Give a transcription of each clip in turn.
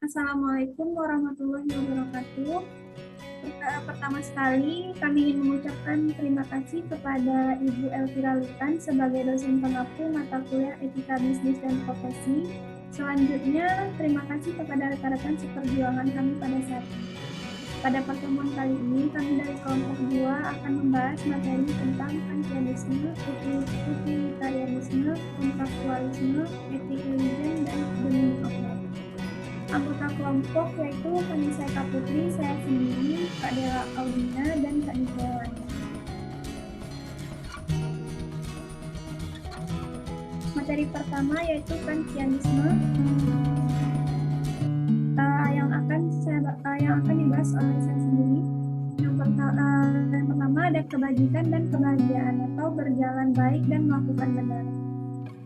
Assalamualaikum warahmatullahi wabarakatuh. Pertama sekali, kami ingin mengucapkan terima kasih kepada Ibu Elvira Lutan sebagai dosen pengampu mata kuliah Etika Bisnis dan Profesi. Selanjutnya, terima kasih kepada rekan-rekan seperjuangan kami pada saat ini. Pada pertemuan kali ini, kami dari kelompok 2 akan membahas materi tentang kantianisme, utilitarianisme, kontraktualisme, ethic religion, dan the meaning of life. Anggota kelompok yaitu Vanessa Eka Putri, saya sendiri, Kak Dela Audina, dan Kak Nicole lainnya. Materi pertama yaitu kantianisme yang akan dibahas oleh saya sendiri. Yang pertama ada kebajikan dan kebahagiaan atau berjalan baik dan melakukan benar.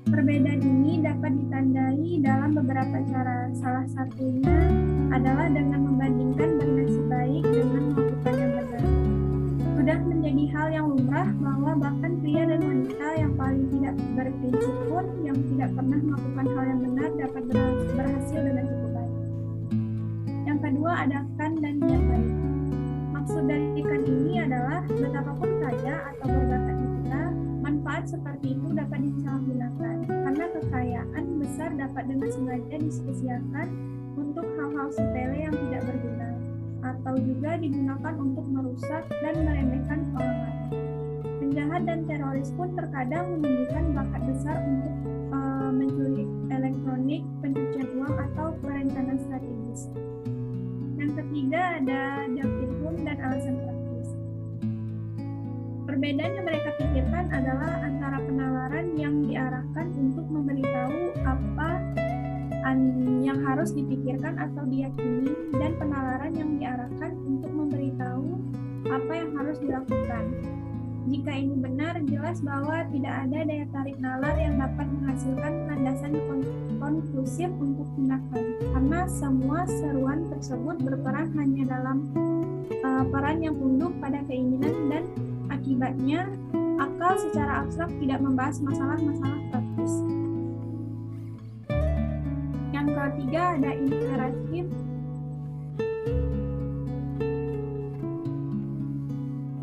Perbedaan ini dapat ditandai dalam beberapa cara. Salah satunya adalah dengan membandingkan bernasib baik dengan melakukan yang benar. Sudah menjadi hal yang lumrah bahwa bahkan pria dan wanita yang paling tidak berprinsip pun yang tidak pernah melakukan hal yang benar dapat berhasil dengan cukup baik. Yang kedua ada kan dan niat baik. Maksud dari kan ini adalah betapapun kaya atau berbakatnya kita, manfaat seperti itu dapat disalahgunakan karena kekayaan besar dapat dengan sengaja disia-siakan untuk hal-hal sepele yang tidak berguna atau juga digunakan untuk merusak dan meremehkan orang lain. Penjahat dan teroris pun terkadang menunjukkan bakat besar untuk mencuri elektronik, pencucian uang atau perencanaan strategis. Yang ketiga ada dapur dan alasan praktis. Perbedaan yang mereka pikirkan adalah antara penalaran yang diarahkan untuk memberitahu apa yang harus dipikirkan atau diyakini dan penalaran yang diarahkan untuk memberitahu apa yang harus dilakukan. Jika ini benar, jelas bahwa tidak ada daya tarik nalar yang dapat menghasilkan landasan konklusif untuk tindakan, karena semua seruan tersebut berperan hanya dalam peran yang tunduk pada keinginan dan akibatnya akal secara abstrak tidak membahas masalah-masalah praktis. Yang ketiga ada imperatif.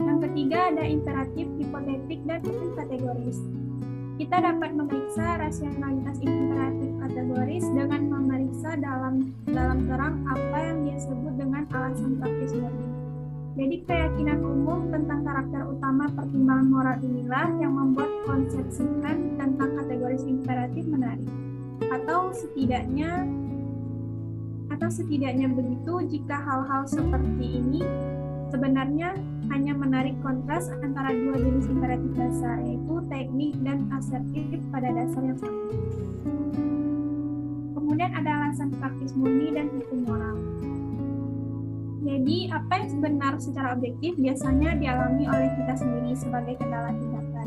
Yang ketiga ada imperatif, hipotetik, dan kategoris. Kita dapat memeriksa rasionalitas imperatif kategoris dengan memeriksa dalam terang apa yang dia sebut dengan alasan praktis murni. Jadi keyakinan umum tentang karakter utama pertimbangan moral inilah yang membuat konsepsikan tentang kategoris imperatif menarik. Atau setidaknya begitu jika hal-hal seperti ini sebenarnya hanya menarik kontras antara dua jenis imperatif dasar, yaitu teknik dan asertif pada dasar yang sama. Kemudian ada alasan praktis murni dan hukum moral. Jadi, apa yang benar secara objektif biasanya dialami oleh kita sendiri sebagai kendala tindakan.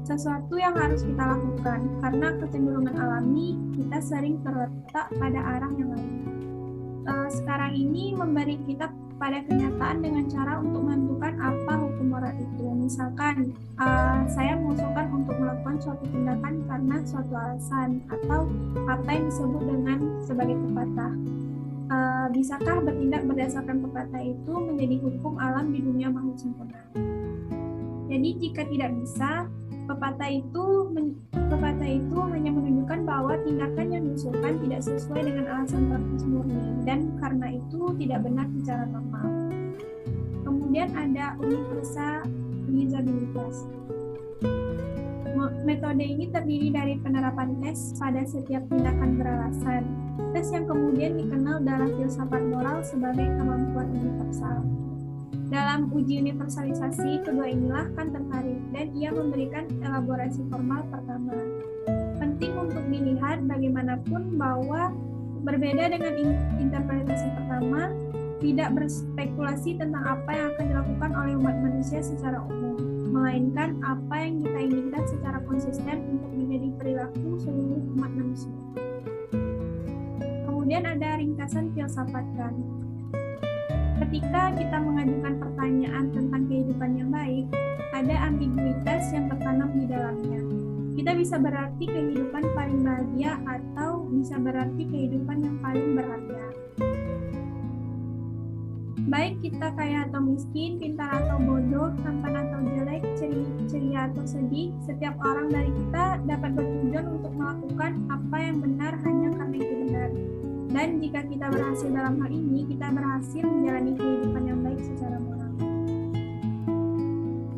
Sesuatu yang harus kita lakukan, karena kecenderungan alami kita sering terletak pada arah yang lain. Sekarang ini memberi kita pada kenyataan dengan cara untuk menentukan apa hukum moral itu. Misalkan, saya mengusulkan untuk melakukan suatu tindakan karena suatu alasan, atau apa yang disebut dengan sebagai pepatah. Bisakah bertindak berdasarkan pepatah itu menjadi hukum alam di dunia makhluk sempurna? Jadi jika tidak bisa, pepatah itu hanya menunjukkan bahwa tindakan yang diusulkan tidak sesuai dengan alasan praktis murni dan karena itu tidak benar secara normal. Kemudian ada universalisabilitas. Metode ini terdiri dari penerapan tes pada setiap tindakan beralasan. Tes yang kemudian dikenal dalam filsafat moral sebagai kemampuan universal. Dalam uji universalisasi, kedua inilah Kant tertarik dan ia memberikan elaborasi formal pertama. Penting untuk dilihat bagaimanapun bahwa berbeda dengan interpretasi pertama, tidak berspekulasi tentang apa yang akan dilakukan oleh umat manusia secara umum, melainkan apa yang kita inginkan secara konsisten untuk menjadi perilaku seluruh umat manusia. Kemudian ada ringkasan filsafat Kant. Ketika kita mengajukan pertanyaan tentang kehidupan yang baik, ada ambiguitas yang tertanam di dalamnya. Kita bisa berarti kehidupan paling bahagia atau bisa berarti kehidupan yang paling berharga. Baik kita kaya atau miskin, pintar atau bodoh, tampan atau jelek, ceria atau sedih, setiap orang dari kita dapat bertujuan untuk melakukan apa yang benar hanya karena itu benar. Dan jika kita berhasil dalam hal ini, kita berhasil menjalani kehidupan yang baik secara moral.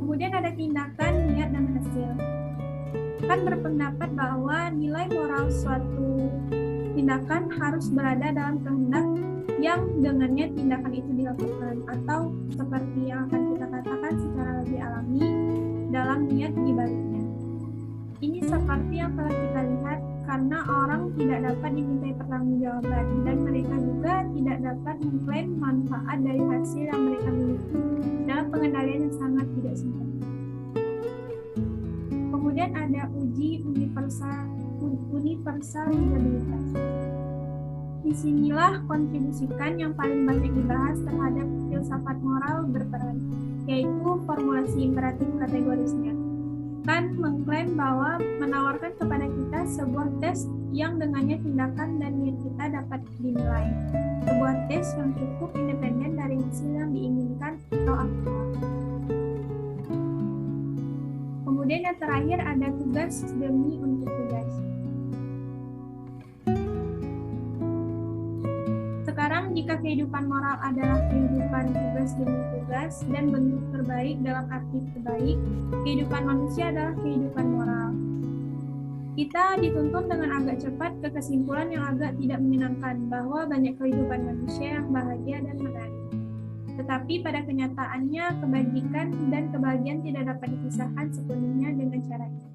Kemudian ada tindakan, niat, dan hasil. Kan berpendapat bahwa nilai moral suatu tindakan harus berada dalam kehendak yang dengannya tindakan itu dilakukan, atau seperti yang akan kita katakan secara lebih alami dalam niat di baliknya. Ini seperti yang telah kita lihat, karena orang tidak dapat dimintai pertanggungjawaban dan mereka juga tidak dapat mengklaim manfaat dari hasil yang mereka miliki dalam pengendalian yang sangat tidak sempurna. Kemudian ada uji universalitas. Disinilah kontribusikan yang paling banyak dibahas terhadap filsafat moral berperan, yaitu formulasi imperatif kategorisnya. Kan mengklaim bahwa menawarkan kepada kita sebuah tes yang dengannya tindakan dan niat kita dapat dinilai. Sebuah tes yang cukup independen dari hasil yang diinginkan atau aktual. Kemudian yang terakhir ada tugas demi untuk tugas. Sekarang jika kehidupan moral adalah kehidupan tugas demi tugas dan bentuk terbaik dalam arti terbaik, kehidupan manusia adalah kehidupan moral. Kita dituntun dengan agak cepat ke kesimpulan yang agak tidak menyenangkan bahwa banyak kehidupan manusia yang bahagia dan menarik. Tetapi pada kenyataannya kebajikan dan kebahagiaan tidak dapat dipisahkan sepenuhnya dengan cara ini.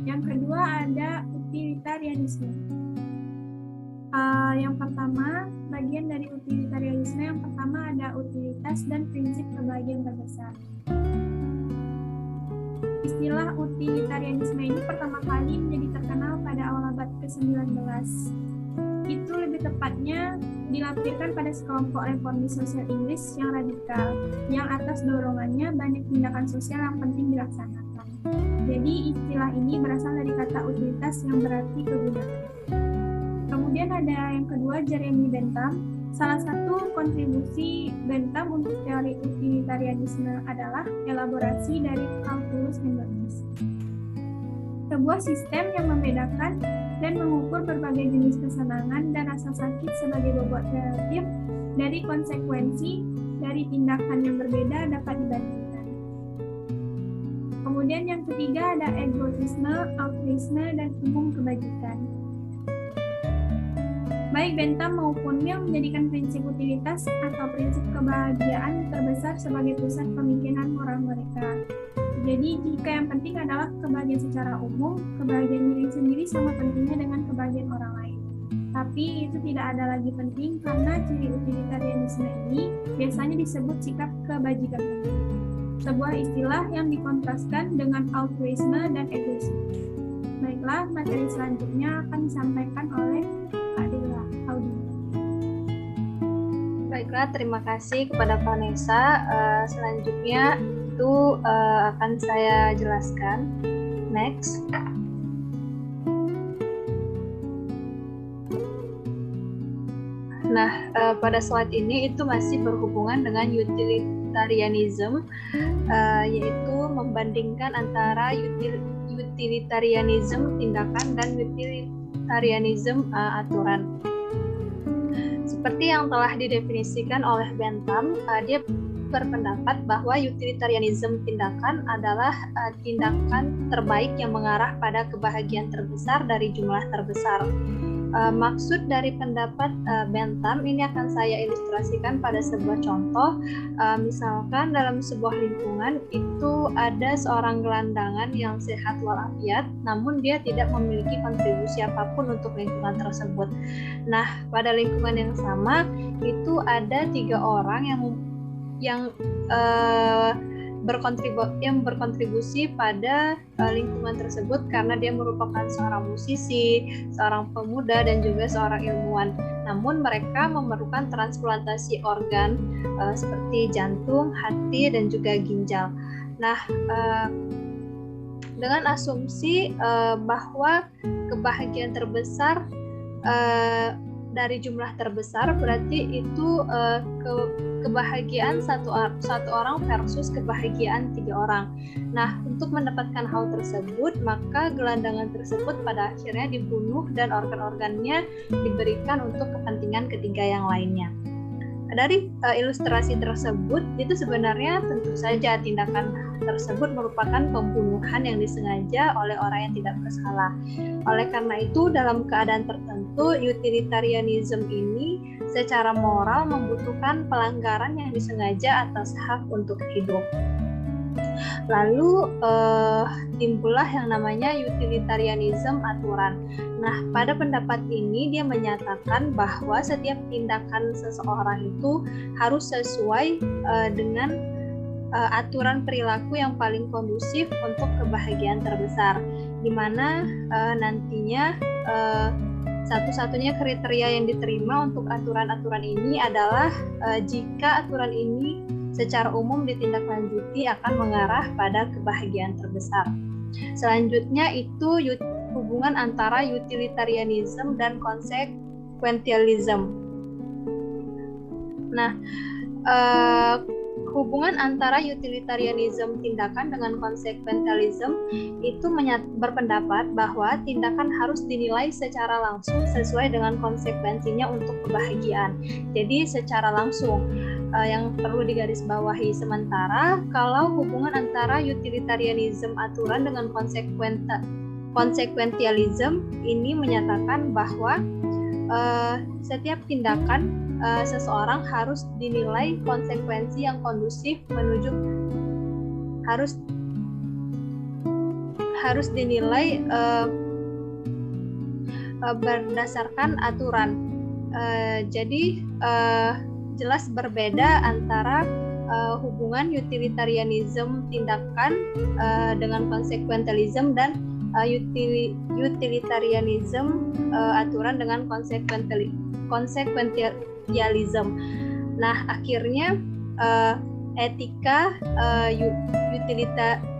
Yang kedua ada utilitarianisme. Yang pertama, bagian dari utilitarianisme yang pertama ada utilitas dan prinsip kebahagiaan terbesar. Istilah utilitarianisme ini pertama kali menjadi terkenal pada awal abad ke-19. Itu lebih tepatnya dilampirkan pada sekelompok reformis sosial Inggris yang radikal, yang atas dorongannya banyak tindakan sosial yang penting dilaksanakan. Jadi istilah ini berasal dari kata utilitas yang berarti kegunaan. Kemudian ada yang kedua, Jeremy Bentham. Salah satu kontribusi Bentham untuk teori utilitarianisme adalah elaborasi dari calculus hedonius. Sebuah sistem yang membedakan dan mengukur berbagai jenis kesenangan dan rasa sakit sebagai bobot relatif dari konsekuensi dari tindakan yang berbeda dapat dibandingkan. Kemudian yang ketiga ada egoisme, altruisme, dan umum kebajikan. Baik Bentham maupun Mill menjadikan prinsip utilitas atau prinsip kebahagiaan terbesar sebagai pusat pemikiran moral mereka. Jadi jika yang penting adalah kebahagiaan secara umum, kebahagiaan diri sendiri sama pentingnya dengan kebahagiaan orang lain. Tapi itu tidak ada lagi penting karena ciri utilitarianisme ini biasanya disebut sikap kebajikan umum. Sebuah istilah yang dikontraskan dengan altruisme dan egoisme. Baiklah, materi selanjutnya akan disampaikan oleh Kak Dela Audi. Baiklah, terima kasih kepada Vanessa. Selanjutnya itu akan saya jelaskan. Next. Nah, pada slide ini itu masih berhubungan dengan utilitarianism, yaitu membandingkan antara utilitarianism tindakan dan utilitarianism aturan. Seperti yang telah didefinisikan oleh Bentham, dia berpendapat bahwa utilitarianism tindakan adalah tindakan terbaik yang mengarah pada kebahagiaan terbesar dari jumlah terbesar. Maksud dari pendapat Bentham ini akan saya ilustrasikan pada sebuah contoh. Misalkan dalam sebuah lingkungan itu ada seorang gelandangan yang sehat walafiat, namun dia tidak memiliki kontribusi apapun untuk lingkungan tersebut. Nah, pada lingkungan yang sama itu ada 3 orang yang berkontribusi pada lingkungan tersebut karena dia merupakan seorang musisi, seorang pemuda, dan juga seorang ilmuwan. Namun mereka memerlukan transplantasi organ seperti jantung, hati, dan juga ginjal. Nah, dengan asumsi bahwa kebahagiaan terbesar dari jumlah terbesar berarti itu kebahagiaan satu orang versus kebahagiaan 3 orang. Nah, untuk mendapatkan hal tersebut, maka gelandangan tersebut pada akhirnya dibunuh dan organ-organnya diberikan untuk kepentingan ketiga yang lainnya. Dari ilustrasi tersebut, itu sebenarnya tentu saja tindakan tersebut merupakan pembunuhan yang disengaja oleh orang yang tidak bersalah. Oleh karena itu, dalam keadaan tertentu, utilitarianism ini secara moral membutuhkan pelanggaran yang disengaja atas hak untuk hidup. Lalu timbullah yang namanya utilitarianism aturan. Nah, pada pendapat ini dia menyatakan bahwa setiap tindakan seseorang itu harus sesuai dengan aturan perilaku yang paling kondusif untuk kebahagiaan terbesar, di mana nantinya satu-satunya kriteria yang diterima untuk aturan-aturan ini adalah jika aturan ini secara umum ditindaklanjuti akan mengarah pada kebahagiaan terbesar. Selanjutnya itu hubungan antara utilitarianism dan consequentialism. Nah, hubungan antara utilitarianism tindakan dengan consequentialism itu berpendapat bahwa tindakan harus dinilai secara langsung sesuai dengan konsekuensinya untuk kebahagiaan. Jadi secara langsung yang perlu digarisbawahi. Sementara kalau hubungan antara utilitarianism aturan dengan consequentialism ini menyatakan bahwa setiap tindakan seseorang harus dinilai konsekuensi yang kondusif menuju harus dinilai berdasarkan aturan. Jadi jelas berbeda antara hubungan utilitarianism tindakan dengan consequentialism dan utilitarianism aturan dengan consequentialism. Nah, akhirnya etika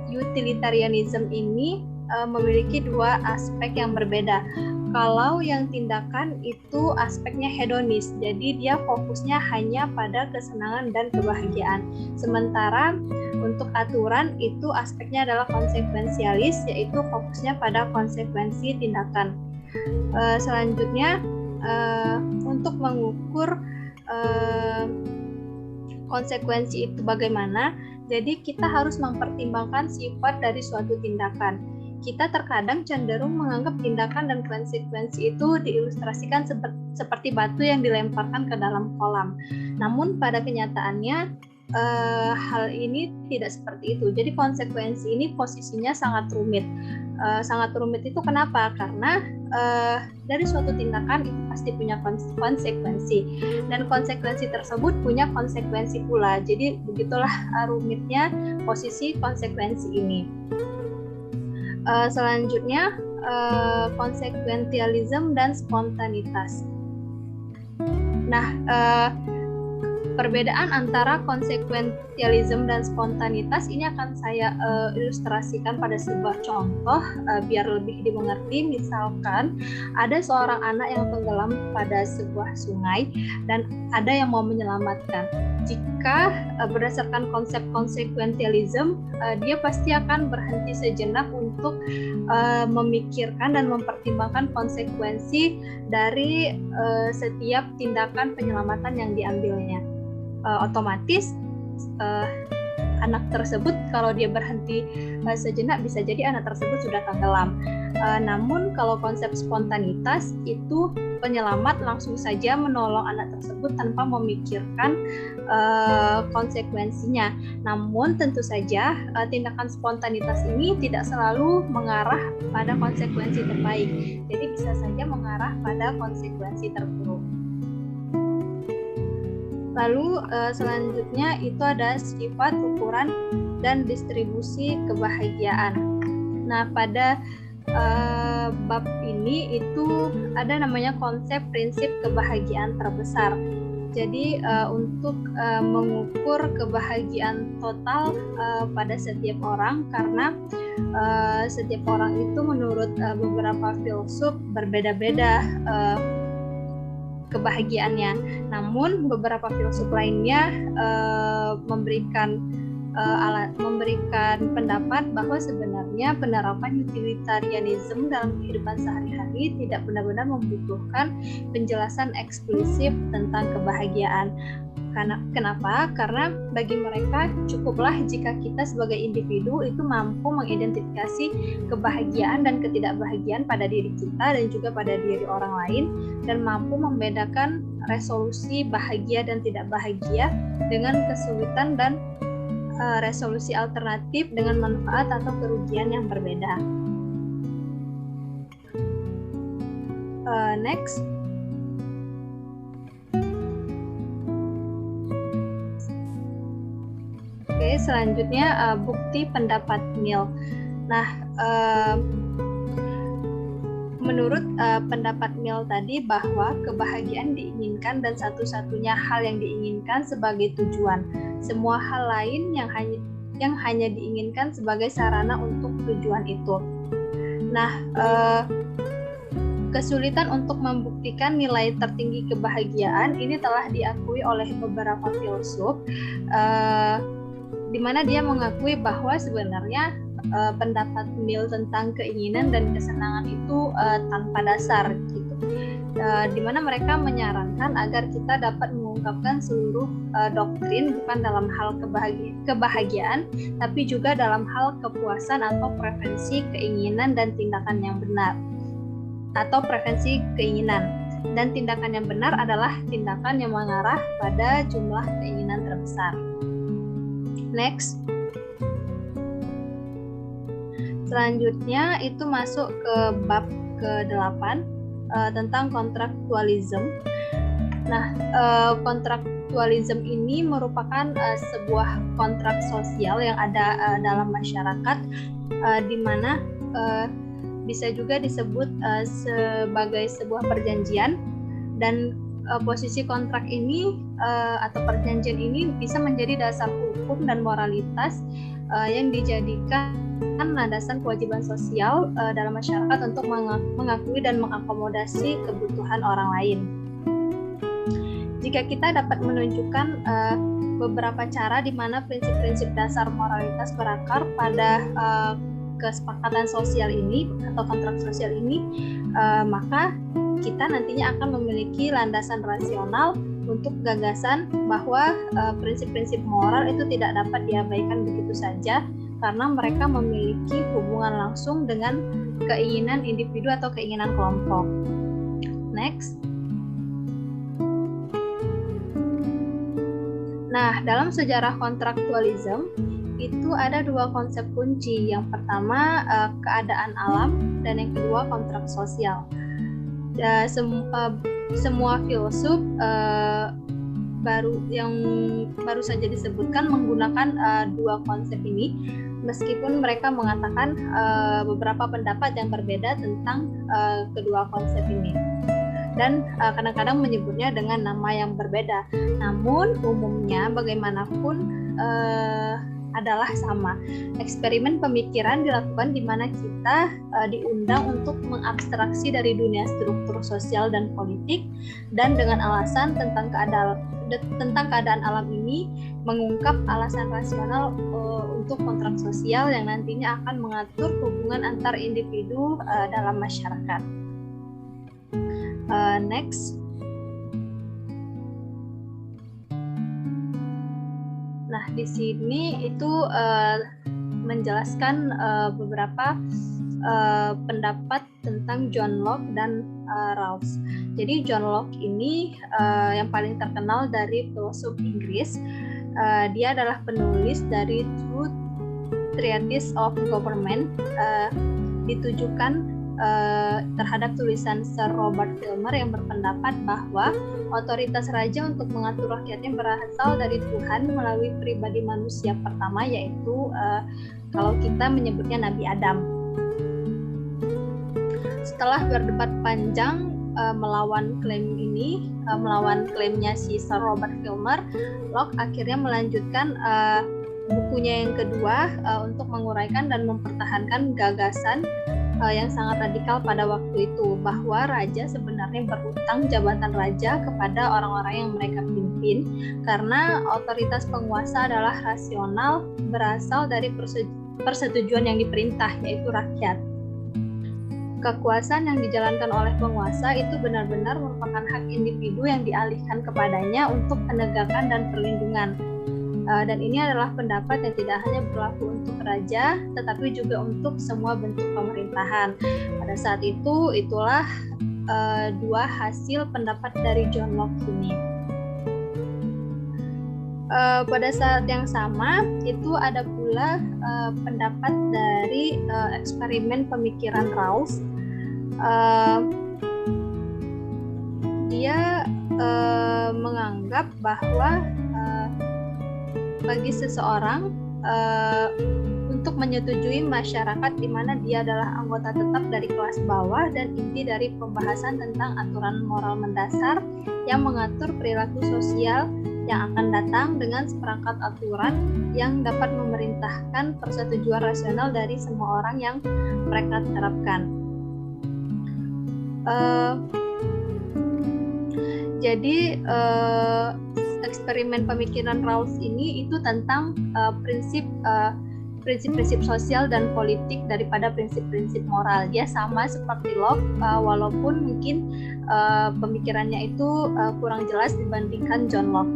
utilitarianism ini memiliki dua aspek yang berbeda. Kalau yang tindakan itu aspeknya hedonis, jadi dia fokusnya hanya pada kesenangan dan kebahagiaan. Sementara untuk aturan itu aspeknya adalah konsekuensialis, yaitu fokusnya pada konsekuensi tindakan. Selanjutnya untuk mengukur konsekuensi itu bagaimana, jadi kita harus mempertimbangkan sifat dari suatu tindakan. Kita terkadang cenderung menganggap tindakan dan konsekuensi itu diilustrasikan seperti batu yang dilemparkan ke dalam kolam. Namun pada kenyataannya hal ini tidak seperti itu. Jadi konsekuensi ini posisinya sangat rumit. Sangat rumit itu kenapa? Karena dari suatu tindakan itu pasti punya konsekuensi, dan konsekuensi tersebut punya konsekuensi pula. Jadi begitulah rumitnya posisi konsekuensi ini. Selanjutnya consequentialism dan spontanitas. Nah, perbedaan antara consequentialism dan spontanitas ini akan saya ilustrasikan pada sebuah contoh biar lebih dimengerti. Misalkan ada seorang anak yang tenggelam pada sebuah sungai dan ada yang mau menyelamatkan. Jika berdasarkan konsep consequentialism, dia pasti akan berhenti sejenak untuk memikirkan dan mempertimbangkan konsekuensi dari setiap tindakan penyelamatan yang diambilnya. Otomatis anak tersebut kalau dia berhenti sejenak bisa jadi anak tersebut sudah tenggelam. Namun kalau konsep spontanitas itu penyelamat langsung saja menolong anak tersebut tanpa memikirkan konsekuensinya. Namun tentu saja tindakan spontanitas ini tidak selalu mengarah pada konsekuensi terbaik. Jadi bisa saja mengarah pada konsekuensi terburuk. Lalu selanjutnya itu ada sifat, ukuran, dan distribusi kebahagiaan. Nah, pada bab ini itu ada namanya konsep prinsip kebahagiaan terbesar. Jadi untuk mengukur kebahagiaan total pada setiap orang, karena setiap orang itu menurut beberapa filsuf berbeda-beda kebahagiaannya. Namun beberapa filsuf lainnya memberikan pendapat bahwa sebenarnya penerapan utilitarianisme dalam kehidupan sehari-hari tidak benar-benar membutuhkan penjelasan eksplisit tentang kebahagiaan. Kenapa? Karena bagi mereka cukuplah jika kita sebagai individu itu mampu mengidentifikasi kebahagiaan dan ketidakbahagiaan pada diri kita dan juga pada diri orang lain, dan mampu membedakan resolusi bahagia dan tidak bahagia dengan kesulitan dan resolusi alternatif dengan manfaat atau kerugian yang berbeda. Next. Oke, selanjutnya bukti pendapat Mill. Nah, menurut pendapat Mill tadi bahwa kebahagiaan diinginkan dan satu-satunya hal yang diinginkan sebagai tujuan. Semua hal lain yang hanya diinginkan sebagai sarana untuk tujuan itu. Nah, kesulitan untuk membuktikan nilai tertinggi kebahagiaan ini telah diakui oleh beberapa filsuf, di mana dia mengakui bahwa sebenarnya pendapat Mill tentang keinginan dan kesenangan itu tanpa dasar gitu. Di mana mereka menyarankan agar kita dapat mengungkapkan seluruh doktrin bukan dalam hal kebahagiaan, tapi juga dalam hal kepuasan atau preferensi keinginan dan tindakan yang benar, atau preferensi keinginan. Dan tindakan yang benar adalah tindakan yang mengarah pada jumlah keinginan terbesar. Next. Selanjutnya itu masuk ke bab ke-8 tentang kontraktualisme. Nah, kontraktualisme ini merupakan sebuah kontrak sosial yang ada dalam masyarakat, di mana bisa juga disebut sebagai sebuah perjanjian, dan posisi kontrak ini atau perjanjian ini bisa menjadi dasar hukum dan moralitas yang dijadikan landasan kewajiban sosial dalam masyarakat untuk mengakui dan mengakomodasi kebutuhan orang lain. Jika kita dapat menunjukkan beberapa cara di mana prinsip-prinsip dasar moralitas berakar pada kesepakatan sosial ini atau kontrak sosial ini, maka kita nantinya akan memiliki landasan rasional untuk gagasan bahwa prinsip-prinsip moral itu tidak dapat diabaikan begitu saja, karena mereka memiliki hubungan langsung dengan keinginan individu atau keinginan kelompok. Next. Nah, dalam sejarah kontraktualisme itu ada dua konsep kunci. Yang pertama keadaan alam, dan yang kedua kontrak sosial. Semua filsuf yang baru saja disebutkan menggunakan dua konsep ini, meskipun mereka mengatakan beberapa pendapat yang berbeda tentang kedua konsep ini, dan kadang-kadang menyebutnya dengan nama yang berbeda. Namun umumnya bagaimanapun adalah sama. Eksperimen pemikiran dilakukan di mana kita diundang untuk mengabstraksi dari dunia struktur sosial dan politik, dan dengan alasan tentang keadaan alam ini mengungkap alasan rasional untuk kontrak sosial yang nantinya akan mengatur hubungan antar individu dalam masyarakat. Next. Nah, di sini itu menjelaskan beberapa pendapat tentang John Locke dan Rawls. Jadi John Locke ini yang paling terkenal dari filsuf Inggris. Dia adalah penulis dari True Treatise of Government, ditujukan terhadap tulisan Sir Robert Filmer yang berpendapat bahwa otoritas raja untuk mengatur rakyatnya berasal dari Tuhan melalui pribadi manusia pertama, yaitu kalau kita menyebutnya Nabi Adam. Setelah berdebat panjang melawan klaim ini, melawan klaimnya si Sir Robert Filmer, Locke akhirnya melanjutkan bukunya yang kedua untuk menguraikan dan mempertahankan gagasan yang sangat radikal pada waktu itu, bahwa raja sebenarnya berutang jabatan raja kepada orang-orang yang mereka pimpin karena otoritas penguasa adalah rasional, berasal dari persetujuan yang diperintah, yaitu rakyat. Kekuasaan yang dijalankan oleh penguasa itu benar-benar merupakan hak individu yang dialihkan kepadanya untuk penegakan dan perlindungan. Dan ini adalah pendapat yang tidak hanya berlaku untuk raja, tetapi juga untuk semua bentuk pemerintahan. Pada saat itu, itulah dua hasil pendapat dari John Locke ini. Pada saat yang sama, itu ada pula pendapat dari eksperimen pemikiran Rawls. Dia menganggap bahwa bagi seseorang untuk menyetujui masyarakat di mana dia adalah anggota tetap dari kelas bawah dan inti dari pembahasan tentang aturan moral mendasar yang mengatur perilaku sosial yang akan datang dengan seperangkat aturan yang dapat memerintahkan persetujuan rasional dari semua orang yang mereka terapkan. Jadi eksperimen pemikiran Rawls ini itu tentang prinsip-prinsip sosial dan politik daripada prinsip-prinsip moral. Dia sama seperti Locke, walaupun mungkin pemikirannya itu kurang jelas dibandingkan John Locke.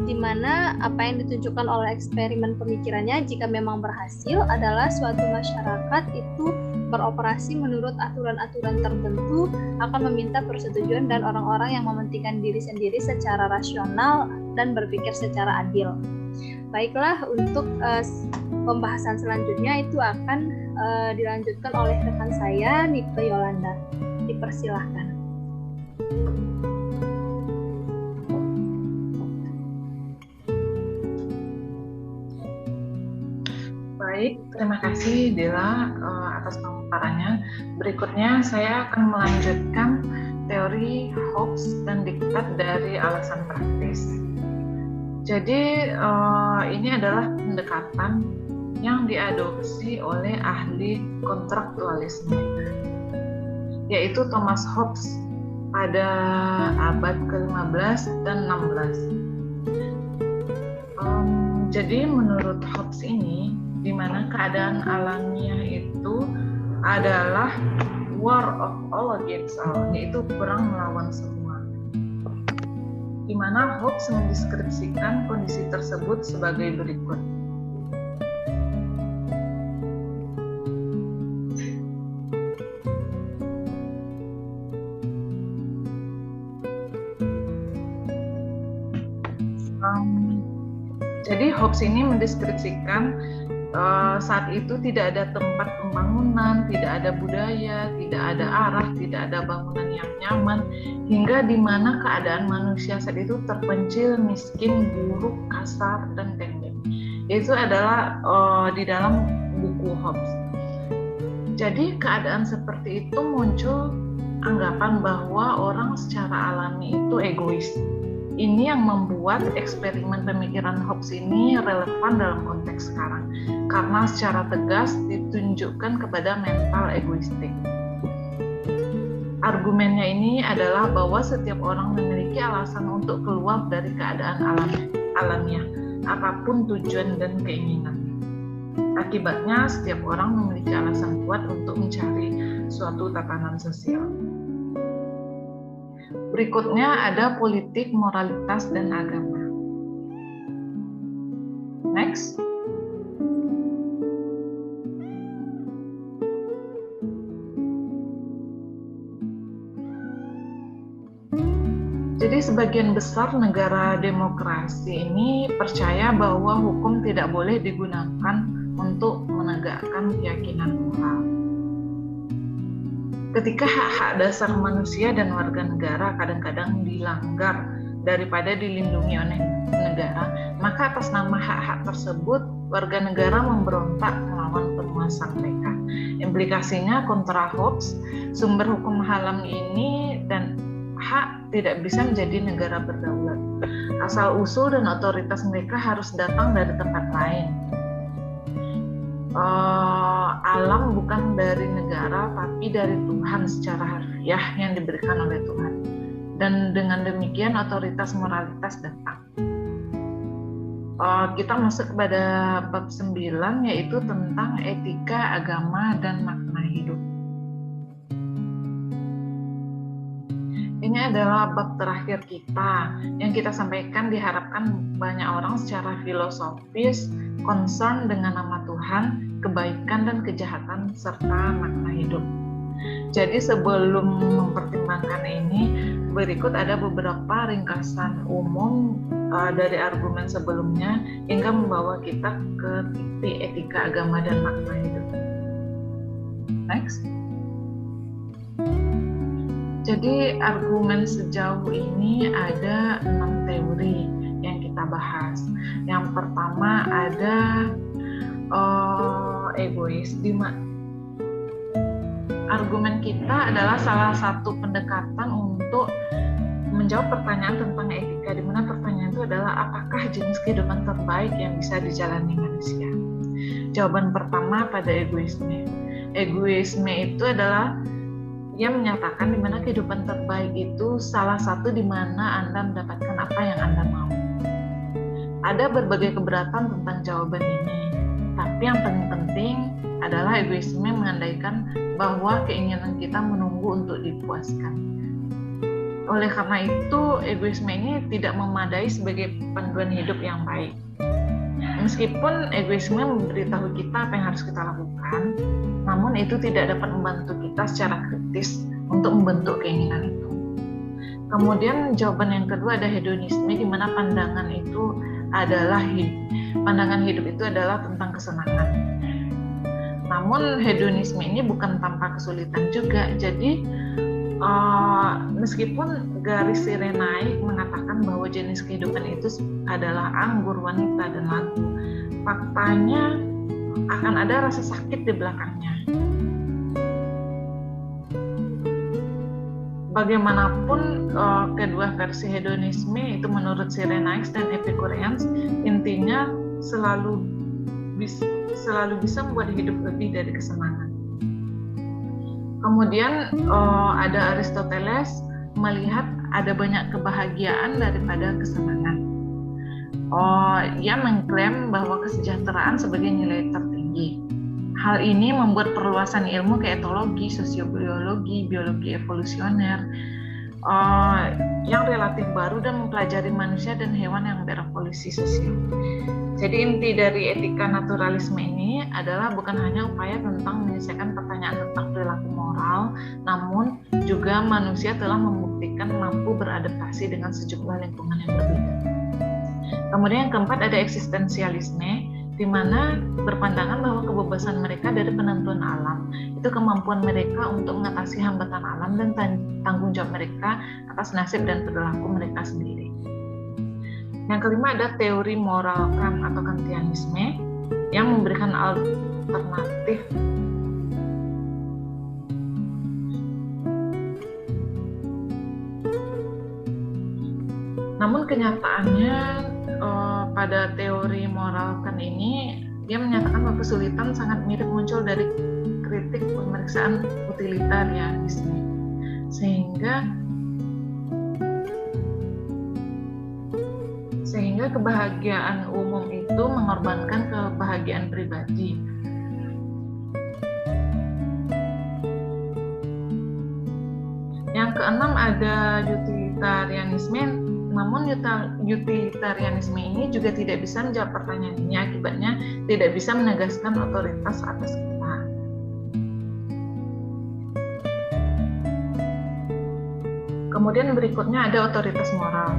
Di mana apa yang ditunjukkan oleh eksperimen pemikirannya jika memang berhasil adalah suatu masyarakat itu beroperasi menurut aturan-aturan tertentu, akan meminta persetujuan dan orang-orang yang mementingkan diri sendiri secara rasional dan berpikir secara adil. Baiklah, untuk pembahasan selanjutnya itu akan dilanjutkan oleh rekan saya, Nike Yolanda. Dipersilahkan. Baik, terima kasih Dela atas pemaparannya. Berikutnya saya akan melanjutkan teori Hobbes dan diktat dari alasan praktis. Jadi ini adalah pendekatan yang diadopsi oleh ahli kontraktualisme, yaitu Thomas Hobbes pada abad ke-15 dan 16. Jadi menurut Hobbes ini, di mana keadaan alamiah itu adalah war of all against all, yaitu perang melawan semua. Di mana Hobbes mendeskripsikan kondisi tersebut sebagai berikut. Jadi Hobbes ini mendeskripsikan saat itu tidak ada tempat pembangunan, tidak ada budaya, tidak ada arah, tidak ada bangunan yang nyaman, hingga di mana keadaan manusia saat itu terpencil, miskin, buruk, kasar, dan pendek. Itu adalah di dalam buku Hobbes. Jadi keadaan seperti itu muncul anggapan bahwa orang secara alami itu egois. Ini yang membuat eksperimen pemikiran Hobbes ini relevan dalam konteks sekarang, karena secara tegas ditunjukkan kepada mental egoistik. Argumennya ini adalah bahwa setiap orang memiliki alasan untuk keluar dari keadaan alamiah, apapun tujuan dan keinginan. Akibatnya, setiap orang memiliki alasan kuat untuk mencari suatu tatanan sosial. Berikutnya ada politik, moralitas, dan agama. Next. Jadi sebagian besar negara demokrasi ini percaya bahwa hukum tidak boleh digunakan untuk menegakkan keyakinan moral. Ketika hak-hak dasar manusia dan warga negara kadang-kadang dilanggar daripada dilindungi oleh negara, maka atas nama hak-hak tersebut warga negara memberontak melawan penguasa mereka. Implikasinya kontra hoax, sumber hukum haram ini dan hak tidak bisa menjadi negara berdaulat. Asal-usul dan otoritas mereka harus datang dari tempat lain. Alam bukan dari negara, tapi dari Tuhan secara harfiah yang diberikan oleh Tuhan. Dan dengan demikian otoritas moralitas datang. Kita masuk kepada bab 9, yaitu tentang etika, agama, dan makna hidup. Ini adalah bab terakhir kita. Yang kita sampaikan diharapkan banyak orang secara filosofis concern dengan nama Tuhan, kebaikan dan kejahatan, serta makna hidup. Jadi sebelum mempertimbangkan ini, berikut ada beberapa ringkasan umum dari argumen sebelumnya hingga membawa kita ke titik etika, agama, dan makna hidup. Next. Jadi argumen sejauh ini ada 6 teori yang kita bahas. Yang pertama ada egois. Argumen kita adalah salah satu pendekatan untuk menjawab pertanyaan tentang etika, di mana pertanyaan itu adalah apakah jenis kehidupan terbaik yang bisa dijalani manusia. Jawaban pertama pada egoisme. Egoisme itu adalah yang menyatakan di mana kehidupan terbaik itu salah satu di mana Anda mendapatkan apa yang Anda mau. Ada berbagai keberatan tentang jawaban ini, tapi yang paling penting adalah egoisme mengandaikan bahwa keinginan kita menunggu untuk dipuaskan. Oleh karena itu, egoisme ini tidak memadai sebagai panduan hidup yang baik. Meskipun egoisme memberitahu kita apa yang harus kita lakukan, namun itu tidak dapat membantu kita secara kritis untuk membentuk keinginan itu. Kemudian jawaban yang kedua ada hedonisme, di mana pandangan hidup itu adalah tentang kesenangan. Namun hedonisme ini bukan tanpa kesulitan juga. Jadi meskipun garis Sirenaik mengatakan bahwa jenis kehidupan itu adalah anggur, wanita, dan lagu, faktanya akan ada rasa sakit di belakangnya. Bagaimanapun kedua versi hedonisme itu menurut Sirenaik dan Epikureans intinya selalu bisa membuat hidup lebih dari kesenangan. Kemudian ada Aristoteles melihat ada banyak kebahagiaan daripada kesenangan. Ia mengklaim bahwa kesejahteraan sebagai nilai tertinggi. Hal ini membuat perluasan ilmu ke etologi, sosiobiologi, biologi evolusioner yang relatif baru dan mempelajari manusia dan hewan yang berevolusi sosial. Jadi inti dari etika naturalisme ini adalah bukan hanya upaya tentang menyelesaikan pertanyaan tentang perilaku moral, namun juga manusia telah membuktikan mampu beradaptasi dengan sejumlah lingkungan yang berbeda. Kemudian yang keempat ada eksistensialisme, di mana berpandangan bahwa kebebasan mereka dari penentuan alam itu kemampuan mereka untuk mengatasi hambatan alam dan tanggung jawab mereka atas nasib dan perilaku mereka sendiri. Yang kelima ada teori moral Kant atau Kantianisme yang memberikan alternatif namun kenyataannya pada teori moral Kant ini dia menyatakan bahwa kesulitan sangat mirip muncul dari kritik pemeriksaan utilitarianisme sehingga kebahagiaan umum itu mengorbankan kebahagiaan pribadi. Yang keenam ada utilitarianisme, namun utilitarianisme ini juga tidak bisa menjawab pertanyaan ini, akibatnya tidak bisa menegaskan otoritas atas kita. Kemudian berikutnya ada otoritas moral.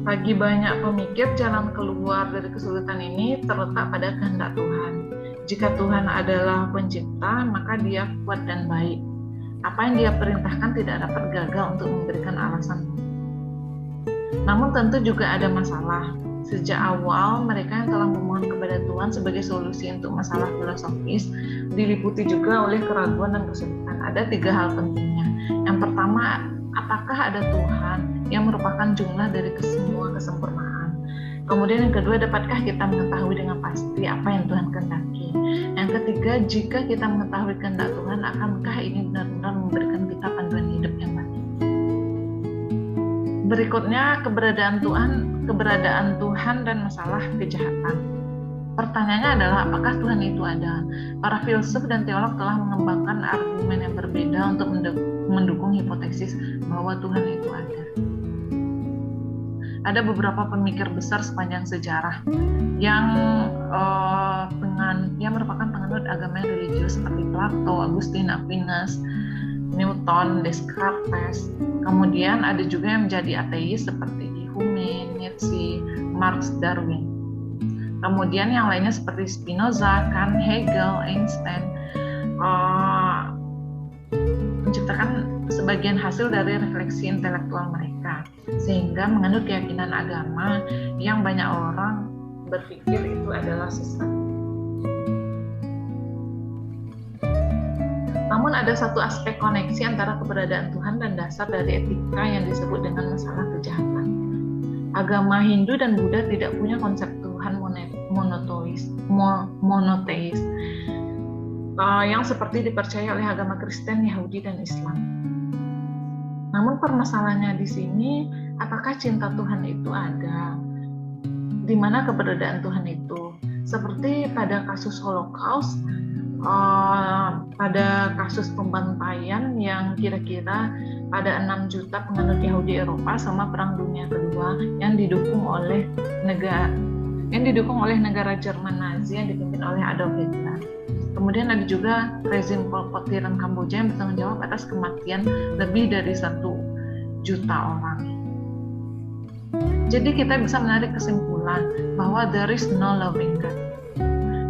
Bagi banyak pemikir, jalan keluar dari kesulitan ini terletak pada kehendak Tuhan. Jika Tuhan adalah pencipta, maka Dia kuat dan baik. Apa yang Dia perintahkan tidak dapat gagal untuk memberikan alasan. Namun tentu juga ada masalah. Sejak awal, mereka yang telah memohon kepada Tuhan sebagai solusi untuk masalah filosofis diliputi juga oleh keraguan dan kesulitan. Ada 3 hal pentingnya. Yang pertama, apakah ada Tuhan yang merupakan jumlah dari semua kesempurnaan? Kemudian yang kedua, dapatkah kita mengetahui dengan pasti apa yang Tuhan kehendaki? Yang ketiga, jika kita mengetahui kehendak Tuhan, akankah ini benar-benar memberikan kita panduan hidup yang baik? Berikutnya, keberadaan Tuhan dan masalah kejahatan. Pertanyaannya adalah, apakah Tuhan itu ada? Para filsuf dan teolog telah mengembangkan argumen yang berbeda untuk mendukung hipotesis bahwa Tuhan itu ada. Ada beberapa pemikir besar sepanjang sejarah yang merupakan penganut agama religius seperti Plato, Augustine, Aquinas, Newton, Descartes. Kemudian ada juga yang menjadi ateis seperti Hume, Nietzsche, Marx, Darwin. Kemudian yang lainnya seperti Spinoza, Kant, Hegel, Einstein menciptakan sebagian hasil dari refleksi intelektual mereka, sehingga menganut keyakinan agama yang banyak orang berpikir itu adalah sesat. Namun ada satu aspek koneksi antara keberadaan Tuhan dan dasar dari etika yang disebut dengan masalah kejahatan. Agama Hindu dan Buddha tidak punya konsep Tuhan monoteis yang seperti dipercaya oleh agama Kristen, Yahudi, dan Islam. Namun permasalahannya di sini, apakah cinta Tuhan itu ada? Di mana keberadaan Tuhan itu? Seperti pada kasus Holocaust, pada kasus pembantaian yang kira-kira pada 6 juta penganut Yahudi Eropa sama Perang Dunia Kedua yang didukung oleh negara Jerman Nazi yang dipimpin oleh Adolf Hitler. Kemudian ada juga rezim Pol Pot Tiran Kamboja yang bertanggung jawab atas kematian lebih dari 1 juta orang. Jadi kita bisa menarik kesimpulan bahwa there is no loving God.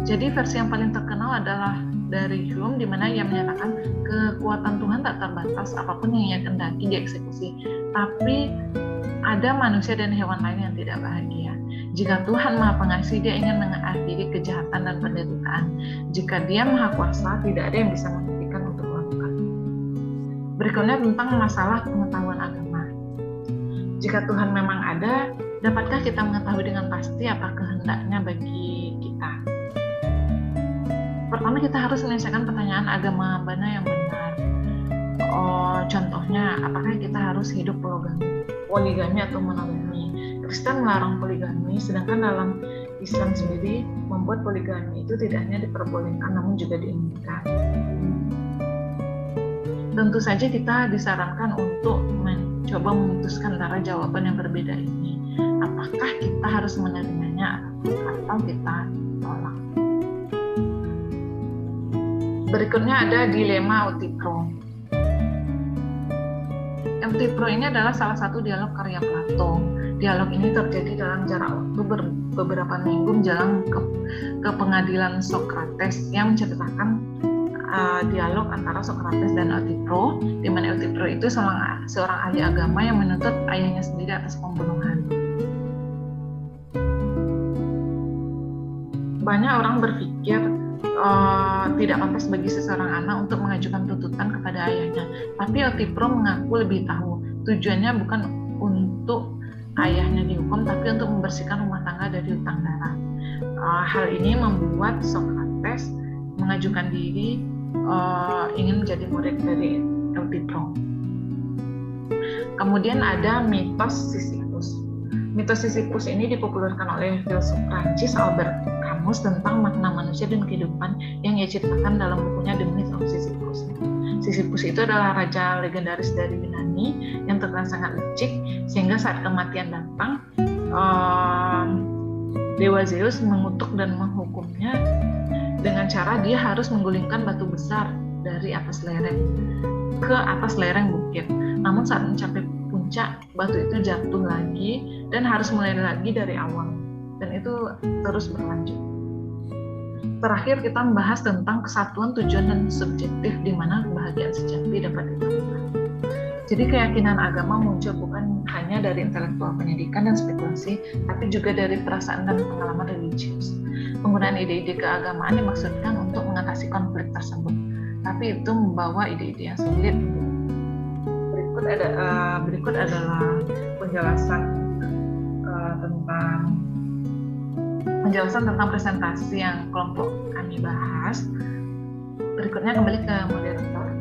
Jadi versi yang paling terkenal adalah dari Hume, di mana ia menyatakan kekuatan Tuhan tak terbatas, apapun yang ia kehendaki dieksekusi. Tapi ada manusia dan hewan lain yang tidak bahagia. Jika Tuhan Maha Pengasih, Dia ingin mengakhiri kejahatan dan penderitaan. Jika Dia Maha Kuasa, tidak ada yang bisa menghentikan untuk melakukan. Berikutnya tentang masalah pengetahuan agama. Jika Tuhan memang ada, dapatkah kita mengetahui dengan pasti apa kehendaknya bagi kita? Pertama, kita harus menyelesaikan pertanyaan agama mana yang benar. Contohnya, apakah kita harus hidup poligami atau monogami? Kristen melarang poligami, sedangkan dalam Islam sendiri membuat poligami itu tidak hanya diperbolehkan, namun juga diinginkan. Tentu saja kita disarankan untuk mencoba memutuskan antara jawaban yang berbeda ini. Apakah kita harus menerimanya atau kita tolak? Berikutnya ada dilema Euthyphro. Euthyphro ini adalah salah satu dialog karya Plato. Dialog ini terjadi dalam jarak waktu beberapa minggu menjelang ke pengadilan Socrates yang menceritakan dialog antara Socrates dan Euthyphro, di mana Euthyphro itu seorang ahli agama yang menuntut ayahnya sendiri atas pembunuhan. Banyak orang berpikir tidak pantas bagi seseorang anak untuk mengajukan tuntutan kepada ayahnya, tapi Euthyphro mengaku lebih tahu tujuannya bukan untuk ayahnya dihukum, tapi untuk membersihkan rumah tangga dari hutang darah. Hal ini membuat Socrates mengajukan diri ingin menjadi murid dari Euthyphro. Kemudian ada mitos Sisyphus. Mitos Sisyphus ini dipopulerkan oleh filsuf Prancis Albert Camus tentang makna manusia dan kehidupan yang ia ceritakan dalam bukunya The Myth of Sisyphus. Sisyphus itu adalah raja legendaris dari Yunani yang terkenal sangat licik, sehingga saat kematian datang, Dewa Zeus mengutuk dan menghukumnya dengan cara dia harus menggulingkan batu besar dari atas lereng ke atas lereng bukit. Namun saat mencapai puncak, batu itu jatuh lagi dan harus mulai lagi dari awal, dan itu terus berlanjut. Terakhir kita membahas tentang kesatuan tujuan dan subjektif, di mana kebahagiaan sejati dapat ditemukan. Jadi keyakinan agama muncul bukan hanya dari intelektual pendidikan dan spekulasi, tapi juga dari perasaan dan pengalaman religius. Penggunaan ide-ide keagamaan dimaksudkan untuk mengatasi konflik tersebut, tapi itu membawa ide-ide yang sulit. Berikut adalah penjelasan tentang presentasi yang kelompok kami bahas. Berikutnya kembali ke moderator.